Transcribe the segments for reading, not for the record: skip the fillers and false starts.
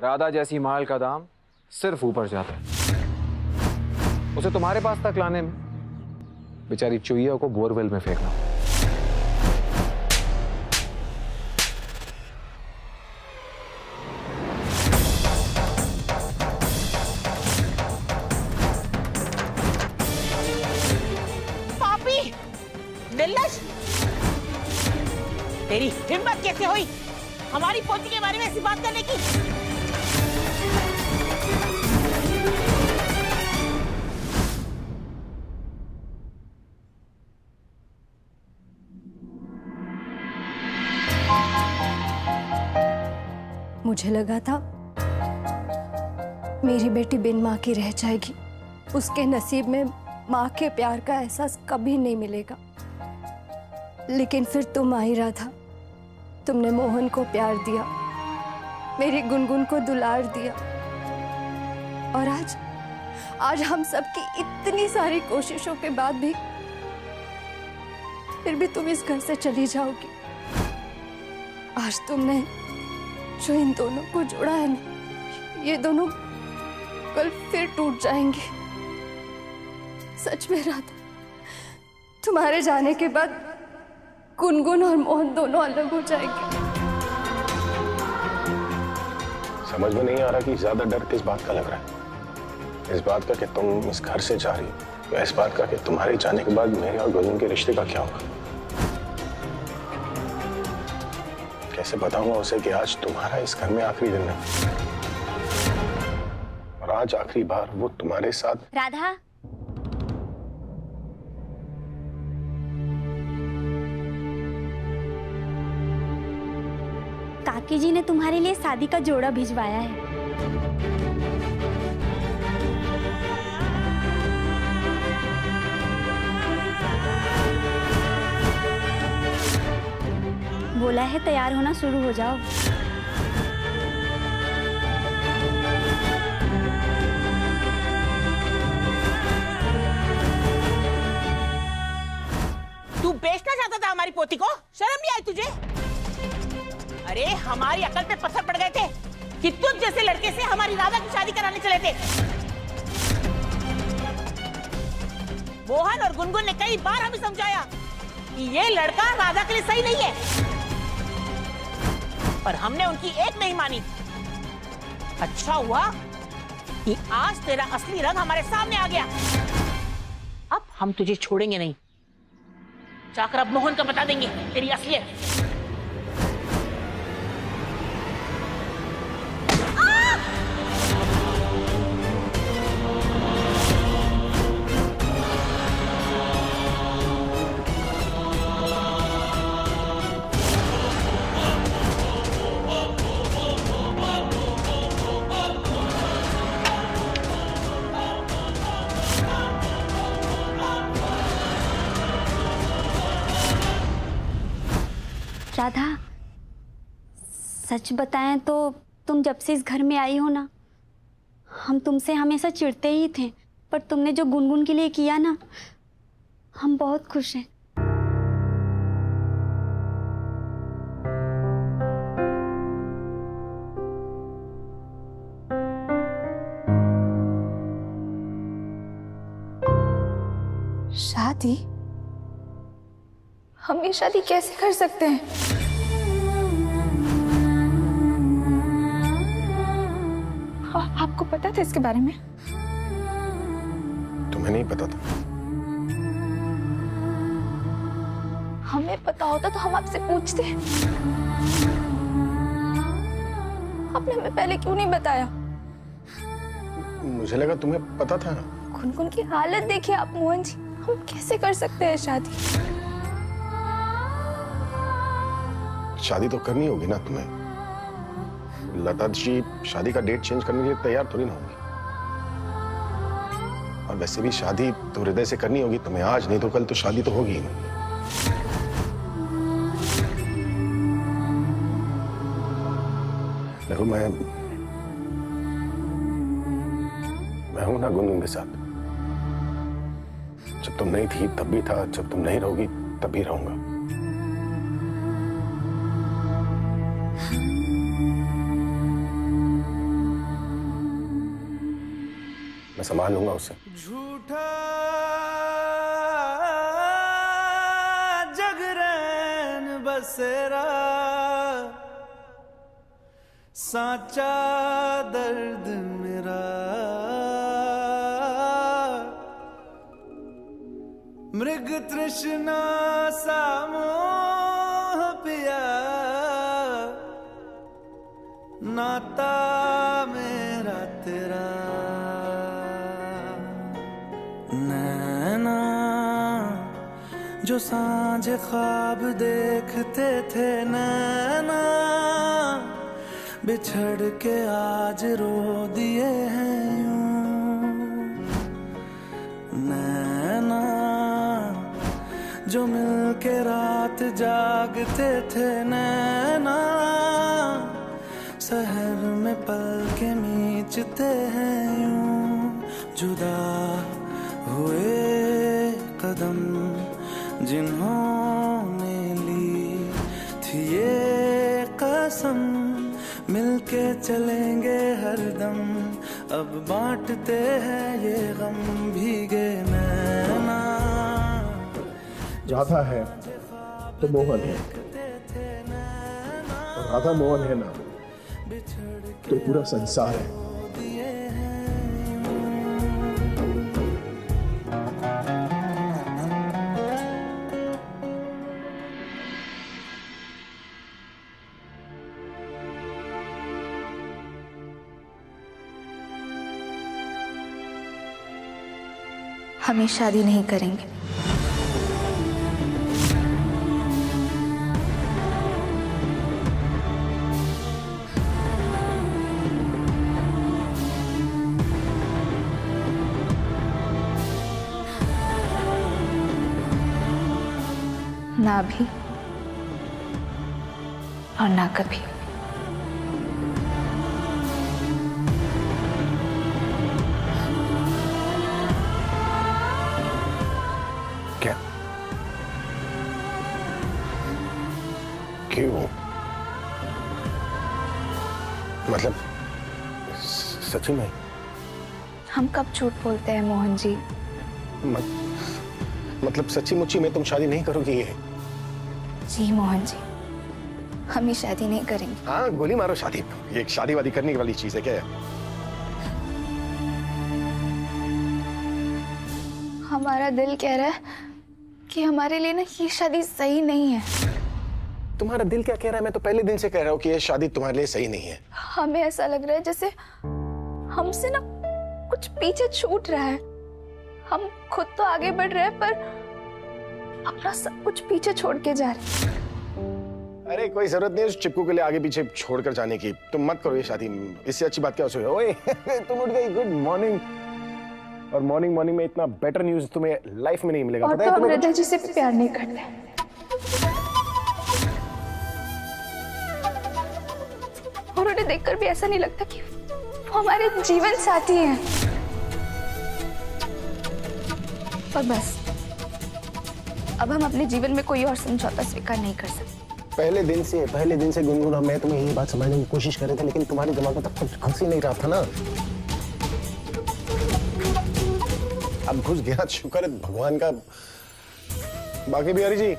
राधा जैसी माल का दाम सिर्फ ऊपर जाता है। उसे तुम्हारे पास तक लाने में बेचारी चुईया को बोरवेल में फेंकना। पापी, दिल्लश, तेरी हिम्मत कैसे हुई हमारी पोती के बारे में ऐसी बात करने की? मुझे लगा था मेरी बेटी बिन माँ की रह जाएगी, उसके नसीब में माँ के प्यार का एहसास कभी नहीं मिलेगा। लेकिन फिर तुम आई राधा, तुमने मोहन को प्यार दिया, मेरी गुनगुन को दुलार दिया, और आज हम सबकी इतनी सारी कोशिशों के बाद भी फिर भी तुम इस घर से चली जाओगी। आज तुमने जो इन दोनों को जोड़ा है ना, ये दोनों कल फिर टूट जाएंगे। सच में राधा, तुम्हारे जाने के बाद गुनगुन और मोहन दोनों अलग हो जाएंगे। समझ में नहीं आ रहा कि ज्यादा डर किस बात का लग रहा है। इस बात का कि तुम इस घर से जा रही हो, या इस बात का कि तुम्हारे जाने के बाद मेरे और गुनगुन के रिश्ते का क्या होगा? कैसे बताऊंगा उसे कि आज तुम्हारा इस घर में आखिरी दिन है, और आज आखिरी बार वो तुम्हारे साथ। राधा, काकी जी ने तुम्हारे लिए शादी का जोड़ा भिजवाया है। बोला है तैयार होना शुरू हो जाओ। तू बेचना चाहता था हमारी पोती को? शर्म नहीं आई तुझे? अरे हमारी अकल पे पत्थर पड़ गए थे कि तुझ जैसे लड़के से हमारी राधा की शादी कराने चले थे। मोहन और गुनगुन ने कई बार हमें समझाया कि ये लड़का राधा के लिए सही नहीं है, पर हमने उनकी एक नहीं मानी। अच्छा हुआ कि आज तेरा असली रंग हमारे सामने आ गया। अब हम तुझे छोड़ेंगे नहीं। जाकर अब मोहन को बता देंगे तेरी असलियत। राधा, सच बताएं तो तुम जब से इस घर में आई हो ना, हम तुमसे हमेशा चिढ़ते ही थे, पर तुमने जो गुनगुन के लिए किया ना, हम बहुत खुश हैं। शादी? हम ये शादी कैसे कर सकते हैं? आपको पता था इसके बारे में? तुम्हें नहीं पता था? हमें पता होता तो हम आपसे पूछते। आपने हमें पहले क्यों नहीं बताया? मुझे लगा तुम्हें पता था। गुनगुन की हालत देखिए आप मोहन जी, हम कैसे कर सकते हैं शादी? शादी तो करनी होगी ना तुम्हें। लता जी शादी का डेट चेंज करने के लिए तैयार थोड़ी ना होगी। और वैसे भी शादी तो हृदय से करनी होगी तुम्हें। आज नहीं तो कल तो शादी तो होगी ही ना। देखो मैं हूं ना गुनगुन के साथ। जब तुम नहीं थी तब भी था, जब तुम नहीं रहोगी तब भी रहूंगा। मैं संभाल लूंगा उसे। झूठा जगरैन बसेरा, साचा दर्द मेरा, मृग तृष्णा सा मोह पिया, नाता मेरा तेरा। नैना जो सांझ ख्वाब देखते थे, नैना बिछड़ के आज रो दिए हैं यूं। नैना जो मिल के रात जागते थे, नैना शहर में पल के मीचते हैं यूं। जुदा हुए कदम जिन्होंने ली थी ये कसम, मिलके चलेंगे हरदम, अब बांटते हैं ये गम। भीगे नैना राधा है तो मोहन है, और राधा मोहन है ना तो पूरा संसार है। हम शादी नहीं करेंगे। ना अभी और ना कभी। क्या? क्यों? मतलब सच में? हम कब झूठ बोलते हैं मोहन जी? मतलब सच्ची मुच्ची में तुम शादी नहीं करोगी? ये जी मोहन जी, हम ये शादी नहीं करेंगे। हाँ, गोली मारो शादी। ये एक शादी वादी करने वाली चीज है क्या? हमारा दिल कह रहा है कि हमारे लिए ना ये शादी सही नहीं है। तुम्हारा दिल क्या कह रहा है? मैं तो पहले दिन से कह रहा हूँ कि ये शादी तुम्हारे लिए सही नहीं है। हमें ऐसा लग रहा है जैसे हमसे ना कुछ पीछे छूट रहा है। हम खुद तो आगे बढ़ रहे हैं पर अपना सब कुछ पीछे छोड़ के जा रहे हैं। अरे कोई जरूरत नहीं है उस चिपकू के लिए आगे पीछे छोड़कर जाने की। तुम मत करो ये शादी। इससे अच्छी बात क्या हो सकती है? ओए तुम उठ गई, गुड मॉर्निंग। और मॉर्निंग मॉर्निंग में इतना बेटर न्यूज तुम्हें लाइफ में नहीं मिलेगा। और पता तो है हम तुम्हें? हृदय जी से प्यार नहीं करते और उन्हें देखकर भी ऐसा नहीं लगता कि वो हमारे जीवन साथी हैं। पर बस अब हम अपने जीवन में कोई और समझौता स्वीकार नहीं कर सकते। पहले दिन से गुनगुन और मैं तुम्हें यही बात समझने की कोशिश कर रहे थे, लेकिन तुम्हारे दिमाग में तब तक घुस ही नहीं रहा था ना। अब घुस गया, शुक्र है भगवान का। बाकी बिहारी जी,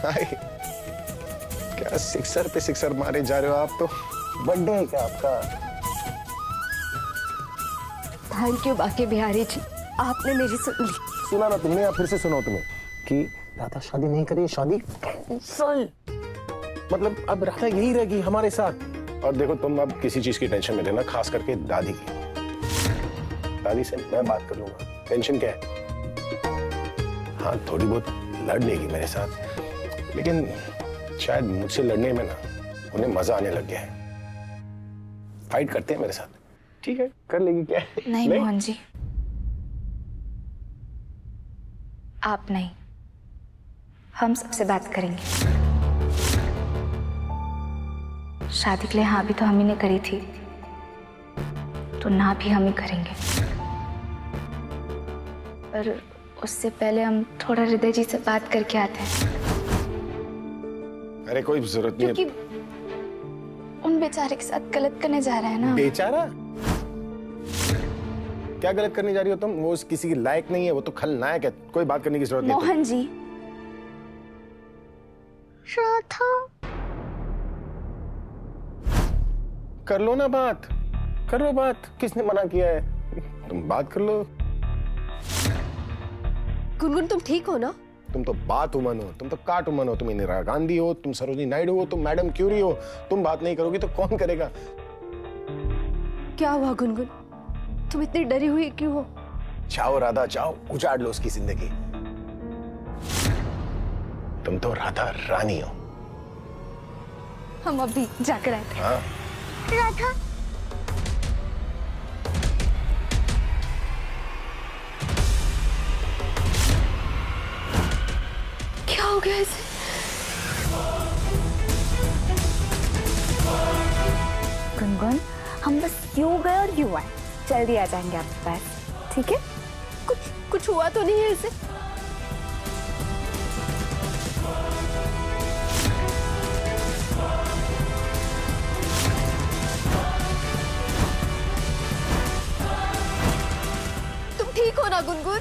हाय, क्या सिक्सर पे सिक्सर मारे जा रहे हो आप तो। बर्थडे है क्या आपका? थैंक यू बाकी बिहारी जी, आपने मेरी सुन ली। सुना ना तुमने, या फिर से सुनाओ तुम्हें कि राधा शादी नहीं करी, शादी कैंसल। मतलब अब राधा यही रहेगी हमारे साथ। और देखो तुम अब किसी चीज की टेंशन में लेना, खास करके दादी की। दादी से मैं बात कर लूंगा, टेंशन क्या है। हाँ, थोड़ी बहुत लड़ लेगी मेरे साथ, लेकिन शायद मुझसे लड़ने में ना उन्हें मजा आने लग गया है। फाइट करते हैं मेरे साथ, ठीक है, कर लेगी क्या? नहीं मोहन जी, आप नहीं, हम सबसे बात करेंगे। शादी के लिए हाँ भी तो हम ही ने करी थी, तो ना भी हम ही करेंगे। पर उससे पहले हम थोड़ा हृदय जी से बात करके आते हैं। अरे कोई जरूरत नहीं है। क्योंकि उन बेचारे के साथ गलत करने जा रहा है ना। बेचारा? क्या गलत करने जा रही हो तुम? वो किसी की लायक नहीं है, वो तो खलनायक है, कोई बात करने की जरूरत नहीं। मोहन जी, राधा कर लो ना बात, करो बात, किसने मना किया है? तुम बात कर लो। गुनगुन तुम ठीक हो ना? तुम तो बात उमन हो, तुम तो काट उमन हो, तुम इंदिरा गांधी हो, तुम सरोजिनी नायडू हो, तुम मैडम क्यूरी हो। तुम बात नहीं करोगी तो कौन करेगा? क्या हुआ गुनगुन? तुम इतनी डरी हुई क्यों हो? जाओ राधा जाओ, उजाड़ लो उसकी जिंदगी। तुम तो राधा रानी हो। हम अभी जाकर आए थे। हाँ राधा, क्या हो गया इसे? गुनगुन, हम बस यूं गए और यूं आए, जल्दी आ जाएंगे आपके पास, ठीक है? कुछ हुआ तो नहीं है इसे? तुम ठीक हो ना गुनगुन?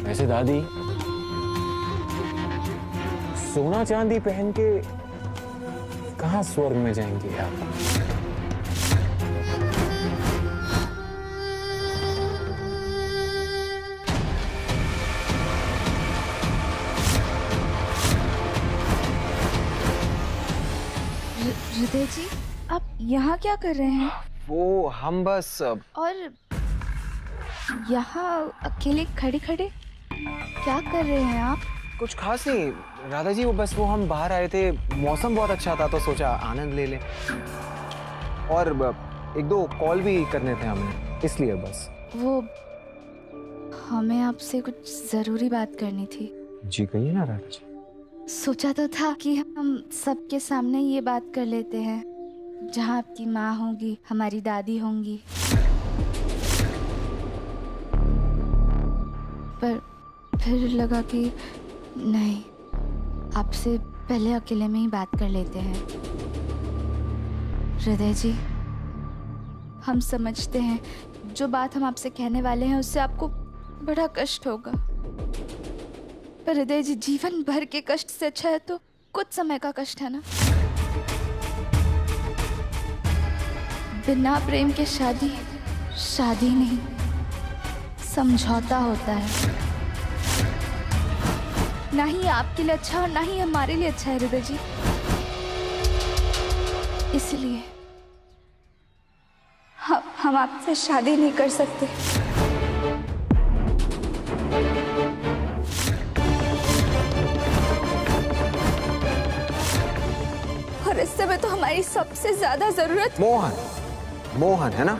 वैसे दादी, सोना चांदी पहन के कहाँ स्वर्ग में जाएंगे आप? हृदय जी, आप यहाँ क्या कर रहे हैं? वो हम बस और यहाँ अकेले खड़े खड़े क्या कर रहे हैं आप? कुछ खास नहीं राधा जी, वो हम बाहर आए थे, मौसम बहुत अच्छा था तो सोचा आनंद ले लें, और एक दो कॉल भी करने थे हमने, इसलिए बस। वो हमें आपसे कुछ जरूरी बात करनी थी। जी कहिए ना राधा जी। सोचा तो था कि हम सबके सामने ये बात कर लेते हैं, जहाँ आपकी माँ होंगी, हमारी दादी होंगी, पर फिर लगा कि नहीं, आपसे पहले अकेले में ही बात कर लेते हैं। हृदय जी, हम समझते हैं जो बात हम आपसे कहने वाले हैं उससे आपको बड़ा कष्ट होगा, पर हृदय जी, जीवन भर के कष्ट से अच्छा है तो कुछ समय का कष्ट है ना। बिना प्रेम के शादी शादी नहीं, समझौता होता है। ना ही आपके लिए अच्छा और ना ही हमारे लिए अच्छा है हृदय जी। इसलिए हम आपसे शादी नहीं कर सकते। और इस समय तो हमारी सबसे ज्यादा जरूरत मोहन है ना?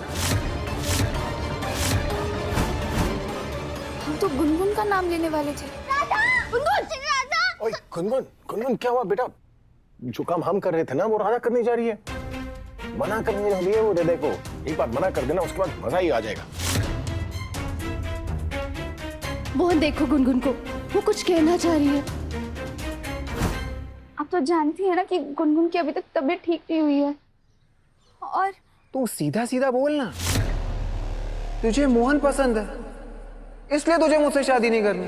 हम तो गुनगुन का नाम लेने वाले थे। ओए गुनगुन क्या हुआ बेटा? जो काम हम कर रहे थे ना वो राधा करने जा रही है, मना करने जा रही है वो। हृदय को एक बार मना कर देना, उसके बाद मजा ही आ जाएगा। मोहन देखो गुनगुन को, वो कुछ कहना चाह रही है। आप तो जानती है ना कि गुनगुन की अभी तक तबीयत ठीक नहीं हुई है। और तू सीधा सीधा बोलना, तुझे मोहन पसंद है इसलिए तुझे मुझसे शादी नहीं करनी।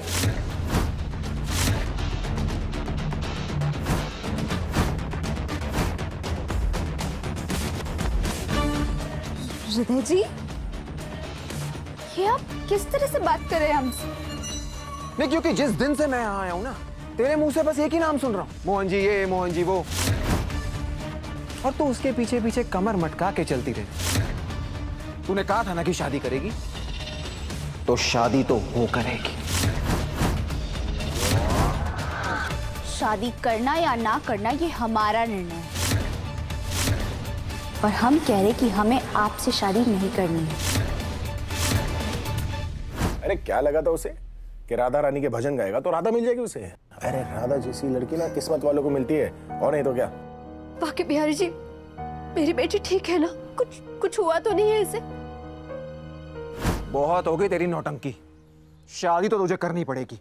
हृदय जी, ये आप किस तरह से बात कर रहे हैं हमसे? नहीं, क्योंकि जिस दिन से मैं यहाँ आया हूँ ना, तेरे मुंह से बस एक ही नाम सुन रहा हूँ, मोहन जी ये, मोहन जी वो, और तू उसके पीछे पीछे कमर मटका के चलती रही। तूने कहा था ना कि शादी करेगी, तो शादी तो वो करेगी। शादी करना या ना करना ये हमारा निर्णय है, पर हम कह रहे कि हमें आपसे शादी नहीं करनी है। अरे क्या लगा था उसे कि राधा रानी के भजन गाएगा तो राधा मिल जाएगी उसे? अरे राधा जैसी लड़की ना किस्मत वालों को मिलती है, और नहीं तो क्या। बाकी बिहारी जी, मेरी बेटी ठीक है ना? कुछ हुआ तो नहीं है इसे? बहुत हो गई तेरी नौटंकी। शादी तो तुझे करनी पड़ेगी।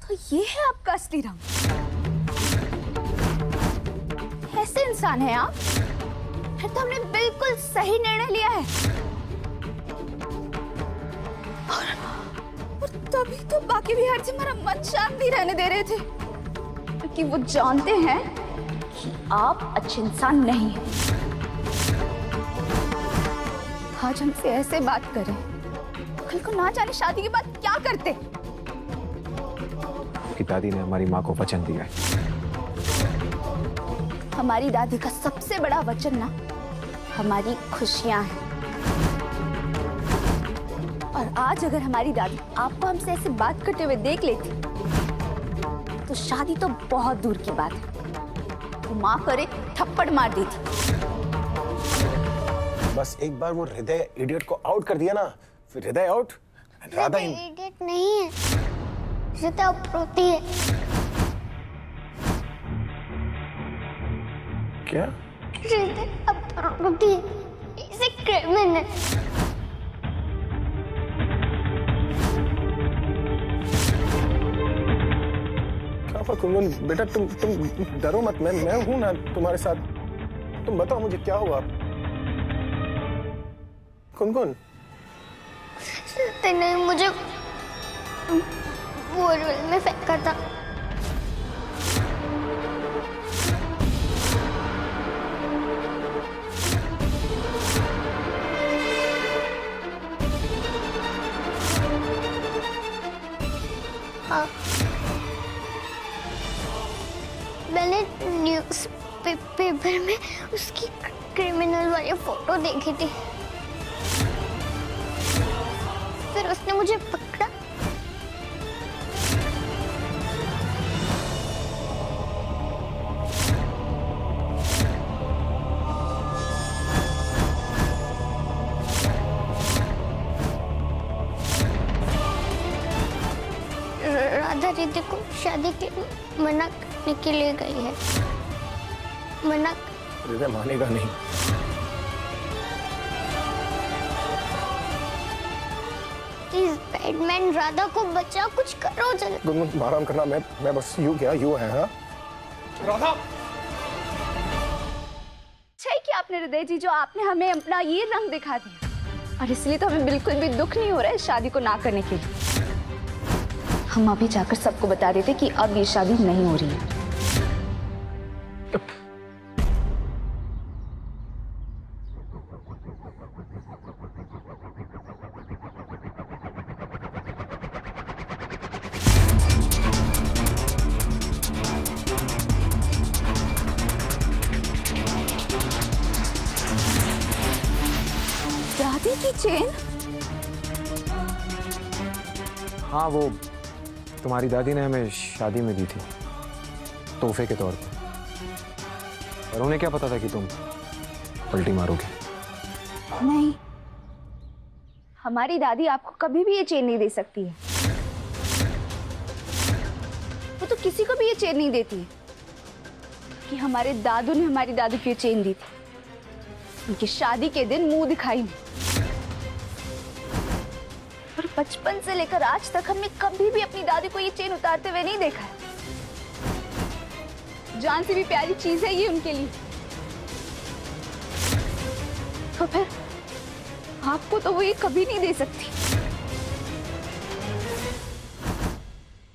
तो ये है आपका असली रंग? कैसे इंसान है आप? फिर तो हमने बिल्कुल सही निर्णय लिया है। और तभी तो बाकी बिहार जी हमारा मन शांत नहीं रहने दे रहे थे, क्योंकि वो जानते हैं कि आप अच्छे इंसान नहीं हैं। आज हमसे ऐसे बात करें, कल को ना जाने शादी के बाद क्या करते। कि दादी ने हमारी माँ को वचन दिया है। हमारी दादी का सबसे बड़ा वचन ना हमारी खुशियां हैं। और आज अगर हमारी दादी आपको हमसे ऐसे बात करते हुए देख लेती तो शादी तो बहुत दूर की बात है, वो माँ करे थप्पड़ मार देती। बस एक बार वो हृदय इडियट को आउट कर दिया ना, फिर हृदय आउट, राधा इडियट नहीं है, हृदय अपरोती है। क्या? हृदय अपरोती है, इसे क्रिमिनल है। क्या हुआ कुनकुन? बेटा तुम डरो मत, मैं हूं ना तुम्हारे साथ। तुम बताओ मुझे क्या हुआ कुनकुन? तेने मुझे बोरवेल में फेंका था। हाँ, मैंने न्यूज़ पेपर में उसकी क्रिमिनल वाली फोटो देखी थी। फिर उसने मुझे पकड़ा। राधा दीदी को शादी के मना करने के लिए गई है। मना हृदय मानेगा नहीं। बैडमैन, राधा को बचा, कुछ करो जल्दी। गुनगुन आराम करना, मैं बस यूं क्या यूं है। हाँ राधा, अच्छा कि आपने हृदय जी, जो आपने हमें अपना ये रंग दिखा दिया, और इसलिए तो हमें बिल्कुल भी दुख नहीं हो रहा है शादी को ना करने के लिए। हम अभी जाकर सबको बता देते कि अब ये शादी नहीं हो रही है। दादी की चेन? हाँ, वो तुम्हारी दादी ने हमें शादी में दी थी, तोहफे के तौर पे। और उन्हें क्या पता था कि तुम पलटी मारोगे। नहीं, हमारी दादी आपको कभी भी ये चेन नहीं दे सकती है। वो तो किसी को भी ये चेन नहीं देती है, कि हमारे दादू ने हमारी दादी को ये चेन दी थी उनकी शादी के दिन मुंह दिखाई में। और बचपन से लेकर आज तक हमने कभी भी अपनी दादी को ये चेन उतारते हुए नहीं देखा है। जान से भी प्यारी चीज है ये उनके लिए। तो फिर आपको तो वो ये कभी नहीं दे सकती।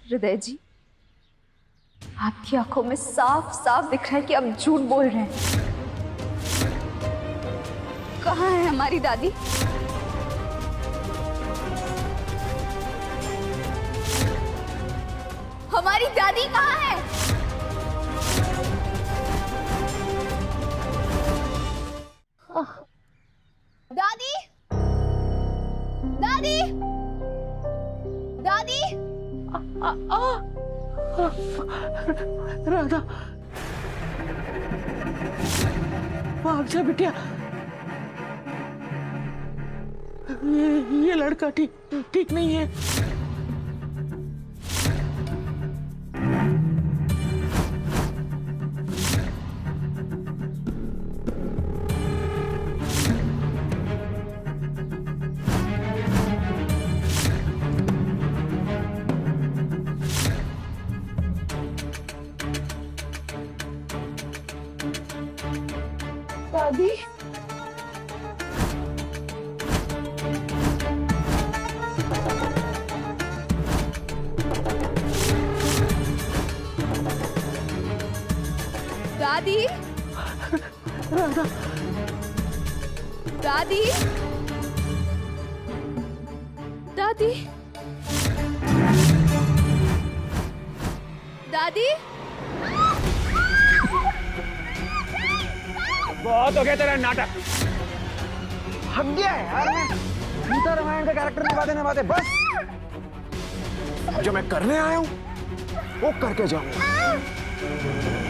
हृदय जी, आपकी आंखों में साफ साफ दिख रहा है कि आप झूठ बोल रहे हैं। कहाँ है हमारी दादी? हमारी दादी कहाँ है? दादी, दादी, दादी। राधा, भाग जा बिटिया। ये लड़का ठीक नहीं है। दादी दादी दादी दादी दादी बहुत हो गया तेरा नाटक। हक गया है यार मैं सीता रामायण का कैरेक्टर निभाते बस। जो मैं करने आया हूं वो करके जाऊंगा।